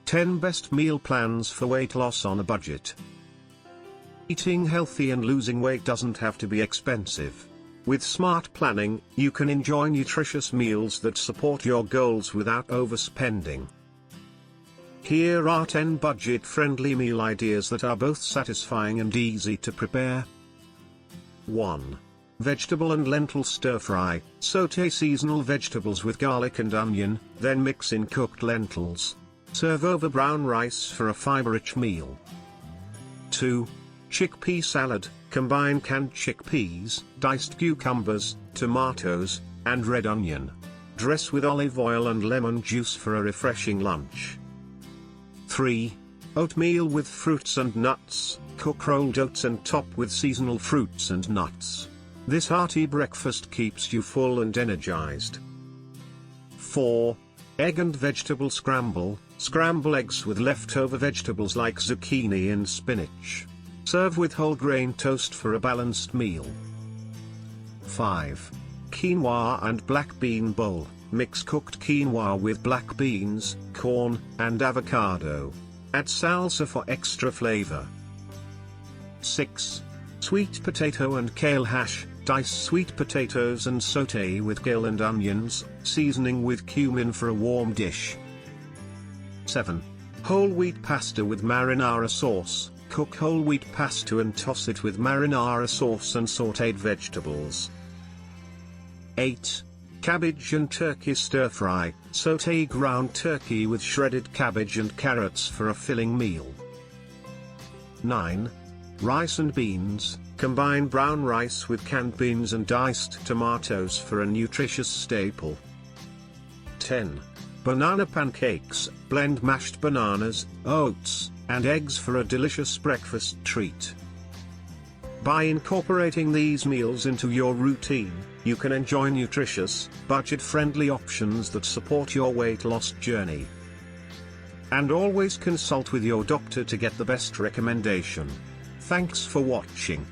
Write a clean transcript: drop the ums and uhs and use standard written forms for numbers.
10 Best Meal Plans for Weight Loss on a Budget. Eating healthy and losing weight doesn't have to be expensive. With smart planning, you can enjoy nutritious meals that support your goals without overspending. Here are 10 budget-friendly meal ideas that are both satisfying and easy to prepare. 1. Vegetable and lentil stir-fry. Sauté seasonal vegetables with garlic and onion, then mix in cooked lentils. Serve over brown rice for a fiber-rich meal. 2. Chickpea salad. Combine canned chickpeas, diced cucumbers, tomatoes, and red onion. Dress with olive oil and lemon juice for a refreshing lunch. 3. Oatmeal with fruits and nuts. Cook rolled oats and top with seasonal fruits and nuts. This hearty breakfast keeps you full and energized. 4. Egg and vegetable scramble. Scramble eggs with leftover vegetables like zucchini and spinach. Serve with whole grain toast for a balanced meal. 5. Quinoa and black bean bowl. Mix cooked quinoa with black beans, corn, and avocado. Add salsa for extra flavor. 6. Sweet potato and kale hash. Dice sweet potatoes and sauté with kale and onions, seasoning with cumin for a warm dish. 7. Whole wheat pasta with marinara sauce. Cook whole wheat pasta and toss it with marinara sauce and sautéed vegetables. 8. Cabbage and turkey stir-fry. Sauté ground turkey with shredded cabbage and carrots for a filling meal. 9. Rice and beans. Combine brown rice with canned beans and diced tomatoes for a nutritious staple. 10. Banana pancakes. Blend mashed bananas, oats, and eggs for a delicious breakfast treat. By incorporating these meals into your routine, you can enjoy nutritious, budget-friendly options that support your weight loss journey. And always consult with your doctor to get the best recommendation. Thanks for watching.